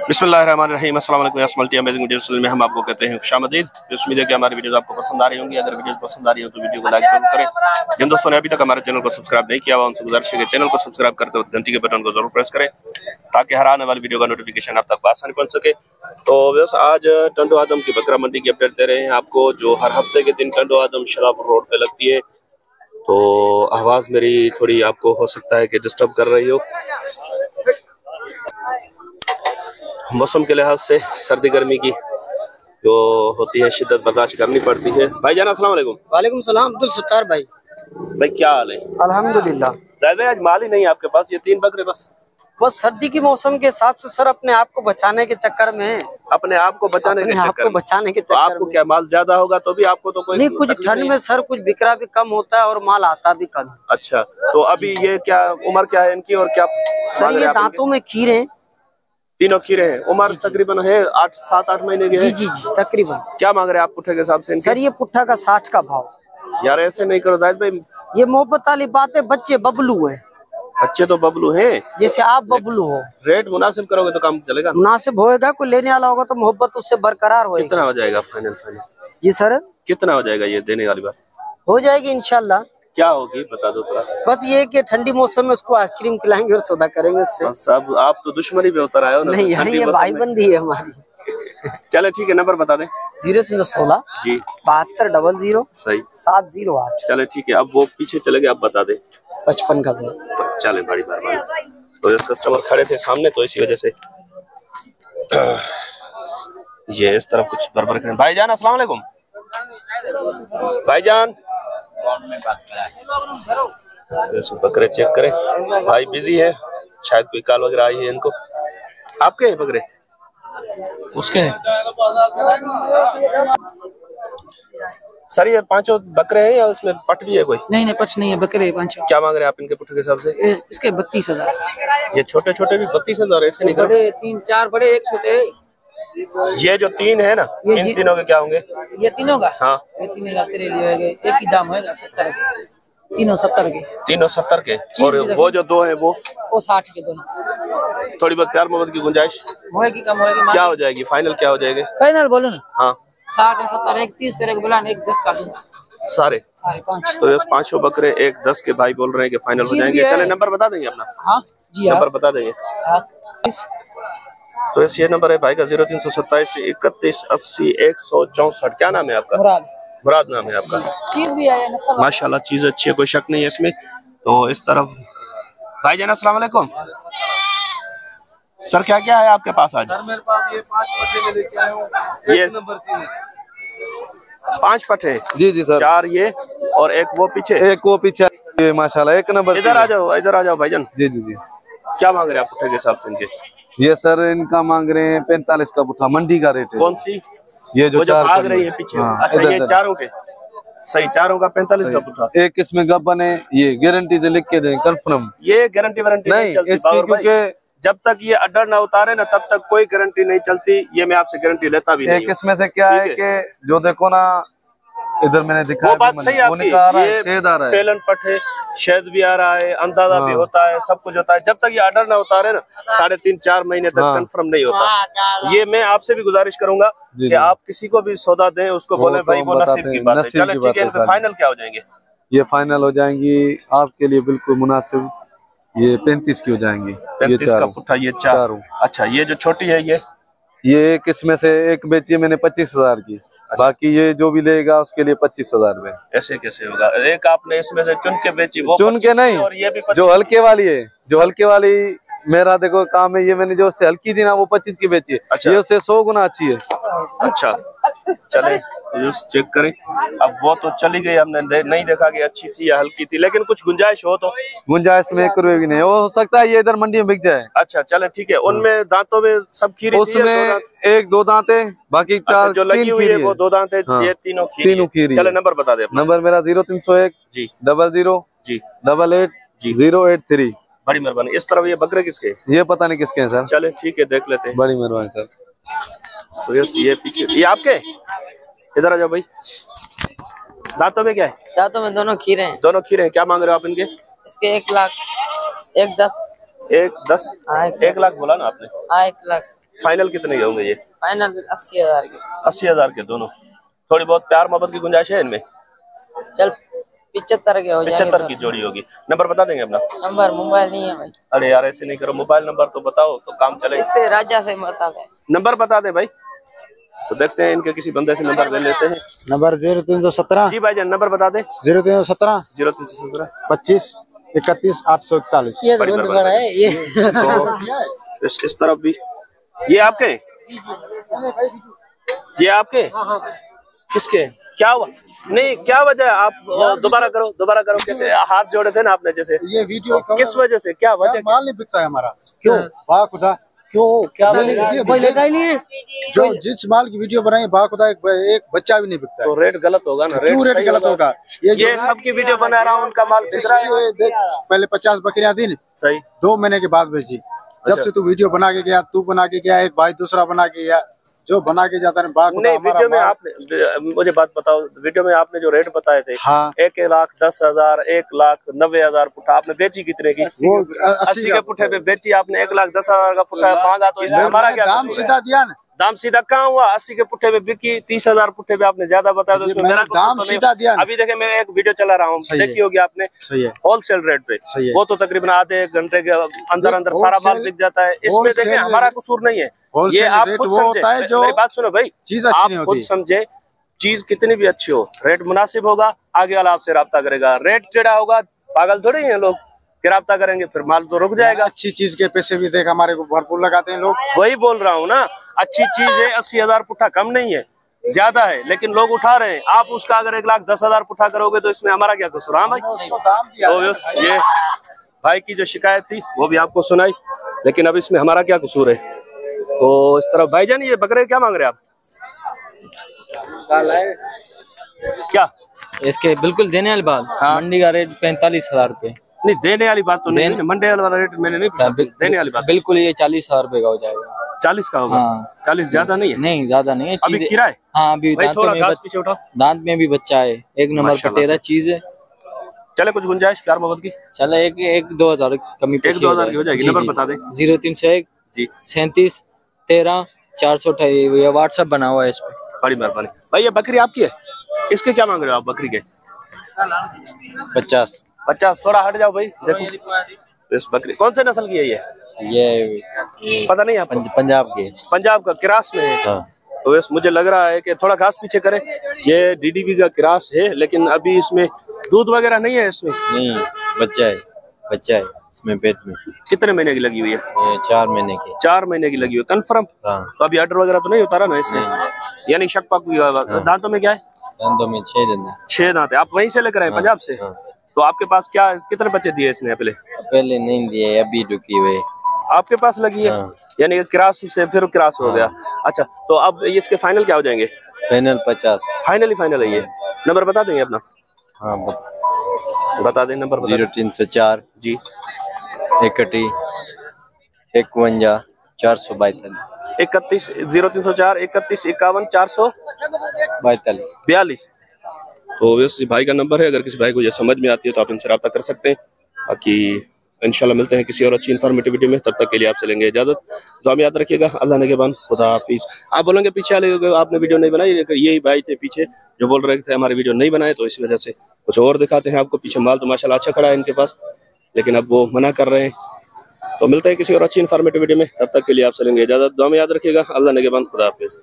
बिस्मिल्लाहिर्रहमानिर्रहीम। अस्सलाम वालेकुम। मल्टी अमेजिंग वीडियोस में हम आपको कहते हैं खुशामदीद। उम्मीद है कि हमारी वीडियोस आपको पसंद आ रही होंगी। अगर वीडियोस पसंद आ रही हो तो वीडियो को लाइक जरूर करें। जिन दोस्तों ने अभी तक हमारे चैनल को सब्सक्राइब नहीं किया हुआ उनसे गुजारिश है कि चैनल को सब्सक्राइब करते वक्त घंटी के बटन को जरूर प्रेस करें ताकि हर आने वाली वीडियो का नोटिफिकेशन आप तक आसानी पहुंच सके। तो बस आज टंडो आदम की बकरा मंडी की अपडेट दे रहे हैं आपको, जो हर हफ्ते के दिन टंडो आदम शरापुर रोड पे लगती है। तो आवाज़ मेरी थोड़ी आपको हो सकता है कि डिस्टर्ब कर रही हो। मौसम के लिहाज से सर्दी गर्मी की जो होती है शिद्दत बर्दाश्त करनी पड़ती है। भाईजान अस्सलाम वालेकुम। वालेकुम सलाम। अब्दुल सत्तार भाई। भाई क्या हाल है? अल्हम्दुलिल्लाह। जाहिद भाई आज माल ही नहीं है आपके पास, ये 3 बकरे बस सर्दी के मौसम के हिसाब से सर अपने आप को बचाने के चक्कर में अपने आप को बचाने के चक्कर तो आपको क्या माल ज्यादा होगा तो भी आपको तो कोई नहीं, कुछ ठंड में सर कुछ बिक्रा भी कम होता है और माल आता भी कम। अच्छा, तो अभी ये क्या उम्र क्या है इनकी और क्या सर? ये दांतों में खीरे हैं, तीनों खीरे हैं। उम्र तकरीबन है 7-8 महीने की है। जी तकरीबन। क्या मांग रहे हैं आप पुट्ठे के हिसाब से? सर ये पुट्ठा का 60 का भाव। यार ऐसे नहीं करो जाहिद भाई, ये मोहब्बत वाली बात है। बच्चे बबलू है, बच्चे तो बबलू हैं, जैसे आप बबलू हो। रेट मुनासिब करोगे तो काम चलेगा। मुनासिब होएगा, कोई लेने वाला होगा तो मोहब्बत उससे बरकरार होएगी। कितना हो जाएगा फाइनल? जी सर, कितना हो जाएगा ये देने वाली बात? हो जाएगी इंशाल्लाह। क्या होगी बता दो थोड़ा। बस ये कि ठंडी मौसम में उसको आइसक्रीम खिलाएंगे और सौदा करेंगे उससे। सब आप तो दुश्मनी पे उतर आए हो ना। नहीं यार, ये भाईबंदी है हमारी। चले ठीक है, नंबर बता दें। 0316 जी 7200 सही 708। चले ठीक है, अब वो पीछे चले गए, अब बता दे। 55 का। चले बड़ी बार तो कस्टमर खड़े थे सामने तो इसी वजह से ये इस तरफ कुछ बरबर करें। भाईजान अस्सलाम वालेकुम। भाईजान बकरे चेक करें, भाई बिजी है, शायद कोई कॉल वगैरह आई है इनको। आपके हैं बकरे? उसके हैं सर। ये 5 बकरे हैं या उसमें पट भी है कोई? नहीं पट नहीं है, बकरे 5। क्या मांग रहे हैं आप इनके पुट्ठे के हिसाब से? इसके 32,000। ये छोटे छोटे भी 32,000? ऐसे नहीं बड़े 3-4 बड़े, एक छोटे। ये जो 3 है ना, इन तीनों के क्या होंगे? ये तीनों का? हाँ, ये तीनों का तेरे लिए एक ही दाम होगा 70 के। तीनों 70 के। तीनों 70 के। और वो जो 2 है वो 60 के दोनों। थोड़ी बहुत प्यार मोहब्बत की गुंजाइश होगी, कम होगी। क्या हो जाएगी फाइनल? क्या हो जाएगी फाइनल बोलो ना। हाँ 60 70 एक 30 तेरे को बुला, एक 10 का सारे 5.5। तो ये 5 बकरे 1-10 के भाई बोल रहे हैं कि फाइनल हो जाएंगे। चले नंबर बता देंगे अपना। हाँ जी, नंबर बता देंगे। तो ये नंबर है भाई का 0327 31 80 164। क्या नाम है आपका? मुराद नाम है आपका। चीज भी है माशाल्लाह, चीज अच्छी है, कोई शक नहीं है इसमें। तो इस तरफ भाईजान अस्सलाम वालेकुम। सर क्या क्या है आपके पास आज? सर मेरे पास ये 5 पट्टे लेके आया हूं। ये नंबर 3 5 पट्टे? जी सर। 4 ये और एक वो पीछे। एक वो पीछे। ये माशाल्लाह एक नंबर। इधर आ जाओ भाईजान। जी क्या मांग रहे हैं आप पुट्ठे के हिसाब से इनके? ये सर इनका मांग रहे हैं 45 का पुट्ठा, मंडी का रेट है। कौन सी? ये जो भाग रही है पीछे। हाँ, अच्छा, ये चारों के सही, चारों का 45 का पुट्ठा। एक इसमें गब्बन है, ये गारंटी से लिख के दें कंफर्म। ये गारंटी वारंटी नहीं चलती इसकी, क्योंकि जब तक ये अड्डर ना उतारे ना तब तक कोई गारंटी नहीं चलती। ये मैं आपसे गारंटी लेता भी नहीं। एक इसमें से क्या है कि जो देखो ना, इधर मैंने दिखाया, वो बात सही आपकी। ये शेद आ रहा है, पेलन पट्टे शेद भी आ रहा है, अंदाजा भी होता है, सब कुछ होता है। जब तक ये अड्डर ना उतारे ना 3.5-4 महीने तक कंफर्म नहीं होता। ये मैं आपसे भी गुजारिश करूंगा कि आप किसी को भी सौदा दें, उसको बोले भाई वो नसीब की बात है। चलो ठीक है, इनके फाइनल क्या हो जाएंगे? ये फाइनल हो जाएंगी आपके लिए बिल्कुल मुनासिब, ये 35 की हो जाएंगी। 35 का पुट्ठा, ये 4। अच्छा, ये जो छोटी है ये एक इसमें से एक बेची मैंने 25,000 की। अच्छा। बाकी ये जो भी लेगा उसके लिए 25,000 में। ऐसे कैसे होगा? एक आपने इसमें से चुन के बेची, वो चुन के नहीं, और ये भी जो हल्के वाली है, जो हल्के वाली मेरा देखो काम है, ये मैंने जो उससे हल्की थी ना वो 25 की बेची है। अच्छा। ये उससे 100 गुना अच्छी है। अच्छा चले चेक करें। अब वो तो चली गई, हमने नहीं देखा कि अच्छी थी या हल्की थी, लेकिन कुछ गुंजाइश हो तो? गुंजाइश में 1 रुपए भी नहीं हो सकता है, ये इधर मंडी में बिक जाए। अच्छा चले ठीक है। उनमें दांतों में सब खीरी? उसमें 1-2 दांत है, बाकी 4 जो लगी हुई है वो 2 दांत है। ये तीनों खीरी। चले नंबर बता दे। नंबर मेरा 0301 जी 00 जी 88 जी 083। बड़ी मेहरबानी। इस तरफ ये बकरे किसके? ये पता नहीं किसके हैं सर। चले ठीक है, देख लेते हैं। बड़ी मेहरबानी सर। तो ये पीछे ये आपके? इधर आ जाओ भाई। दांतों में क्या है? दांतों में दोनों खीरे हैं। दोनों खीरे हैं। क्या मांग रहे हो आप इनके? इसके 1 लाख 1 10। 1 10 1 लाख बोला ना आपने? 1 लाख फाइनल कितने के होंगे ये? फाइनल 80,000 के। 80,000 के दोनों। थोड़ी बहुत प्यार मोहब्बत की गुंजाइश है इनमें? चल 75 के हो जाएंगे। 75 की जोड़ी होगी। नंबर बता देंगे अपना? नंबर मोबाइल नहीं है भाई। अरे यार ऐसे नहीं करो, मोबाइल नंबर तो बताओ तो काम चले। इससे राजा से बता दे। नंबर बता दे भाई, तो देखते हैं इनके किसी बंदे से नंबर ले लेते हैं। नंबर 0317 जी भाईजान नंबर बता दे। 0317 0317 25 31 841। ये बड़ा है ये। तो इस तरफ भी ये आपके? ये आपके? किसके? क्या हुआ? नहीं क्या वजह है? आप दोबारा करो कैसे हाथ जोड़े थे ना आपने जैसे? ये वीडियो किस वजह से, क्या वजह? माल नहीं बिकता है हमारा। क्यों? बाखुदा क्यों क्या जो जिस माल की वीडियो बनाई बाखुदा एक बच्चा भी नहीं बिकता है। तो रेट गलत होगा ना? क्यों रेट गलत होगा? ये सबकी वीडियो बना रहा हूँ, उनका माल बिक रहा है। देख पहले 50 बकरियां दी सही 2 महीने के बाद बेची। जब से तू वीडियो बना के गया, तू बना के गया, एक भाई दूसरा बना के गया, जो बना के जाता है नहीं। वीडियो में आपने मुझे बात बताओ, वीडियो में आपने जो रेट बताए थे, हाँ 1,10,000 1,90,000 पुट्ठा आपने बेची कितने की? 80 के पुट्ठे पे बेची आपने। 1,10,000 का पुट्ठा मांगा तो इसमें हमारा क्या दाम सीधा दिया ना? दाम सीधा कहाँ हुआ? 80 के पुट्ठे पे बिकी, 30,000 पुट्ठे पे आपने ज्यादा बताया तो इसमें मेरा दाम तो सीधा दिया। अभी देखे मैं एक वीडियो चला रहा हूँ, देखी होगी आपने, सही है होलसेल रेट पे। सही है। वो तो तकरीबन आधे घंटे के अंदर सारा माल बिक जाता है। इसमें देखें हमारा कसूर नहीं है, ये आप खुद समझे। मेरी बात सुनो भाई, चीज अच्छी नहीं आप होती। खुद समझे, चीज कितनी भी अच्छी हो, रेट मुनासिब होगा, आगे वाला आपसे राब्ता करेगा। रेट टेढ़ा होगा, पागल थोड़ी हैं लोग कि राब्ता करेंगे फिर माल तो रुक जाएगा। अच्छी चीज के पैसे भी देख हमारे को भरपूर लगाते हैं लोग। वही बोल रहा हूँ ना, अच्छी चीज है। 80,000 पुट्ठा कम नहीं है, ज्यादा है, लेकिन लोग उठा रहे हैं। आप उसका अगर 1,10,000 पुट्ठा करोगे तो इसमें हमारा क्या कसूर? हाँ भाई, तो ये भाई की जो शिकायत थी वो भी आपको सुनाई, लेकिन अब इसमें हमारा क्या कसूर है? तो इस तरह भाईजान ये बकरे क्या मांग रहे हैं आप? क्या इसके बिल्कुल देने वाली बात। हाँ। मंडी का रेट 45,000 रुपए। नहीं देने वाली बात तो नहीं, मंडे वाला रेट मैंने नहीं पूछा। देने वाली बात बिल्कुल ये 40,000 रुपए का हो जाएगा। 40 का होगा? हाँ। 40 ज्यादा नहीं है? नहीं ज्यादा नहीं है। अभी किराए? हाँ अभी थोड़ा घास पीछे उठाओ। दांत में भी बच्चा है, एक नंबर पटेरा चीज है। चले कुछ गुंजाइश प्यार मोहब्बत की? चलो 1-2 हज़ार कमी 1-2 हज़ार की हो जाएगी। नंबर बता दे। 0301 जी 37 13 428। ये व्हाट्सएप बना हुआ है इस पे। बड़ी मेहरबानी भाई। ये बकरी आपकी है? इसके क्या मांग रहे हो आप बकरी के? 50। थोड़ा हट जाओ भाई, देखो इस बकरी कौन से नस्ल की है ये पता नहीं आपको? पंजाब के। पंजाब का क्रास में है। हाँ। तो मुझे लग रहा है कि थोड़ा घास पीछे करे। ये डीडीबी का क्रास है, लेकिन अभी इसमें दूध वगैरह नहीं है। इसमें नहीं बच्चा है इसमें पेट में। कितने महीने की लगी हुई है? 4 महीने की। 4 महीने की लगी हुई है कंफर्म? हाँ। तो अभी ऑर्डर वगैरह तो नहीं उतारा ना इसने? यानी शक पक भी हुआ। दांतों में क्या है? दांतों में 6 दांत है। 6 दांत है। आप वहीं से लेकर आए पंजाब से? तो आपके पास क्या कितने बच्चे दिए इसने? पहले नहीं दिए, अभी रुकी हुए आपके पास लगी है। यानी क्रास से फिर क्रास हो गया। अच्छा, तो अब इसके फाइनल क्या हो जाएंगे? फाइनल 50। फाइनल है ये। नंबर बता देंगे अपना? हाँ बता दें नंबर। 0304 जी 31 51 442 31 0304 31 51 442। तो वैसे भाई का नंबर है, अगर किसी भाई को ये समझ में आती है तो आप इनसे रब्ता कर सकते हैं। बाकी इंशाल्लाह मिलते हैं किसी और अच्छी इन्फॉर्मेटिव वीडियो में। तब तक के लिए आपसे लेंगे इजाजत। दुआ में याद रखिएगा। अल्लाह ने के बाद खुदा हाफिज। आप बोलेंगे पीछे वाले आपने वीडियो नहीं बनाई, यही भाई थे पीछे जो बोल रहे थे हमारी वीडियो नहीं बनाए, तो इस वजह से कुछ और दिखाते हैं आपको। पीछे माल तो माशाल्लाह अच्छा खड़ा है इनके पास, लेकिन अब वो मना कर रहे हैं। तो मिलते हैं किसी और अच्छी इन्फॉर्मेटिव वीडियो में। तब तक के लिए आपसे लेंगे इजाजत। दुआ में याद रखिएगा। अल्लाह ने के बाद खुदा हाफिज।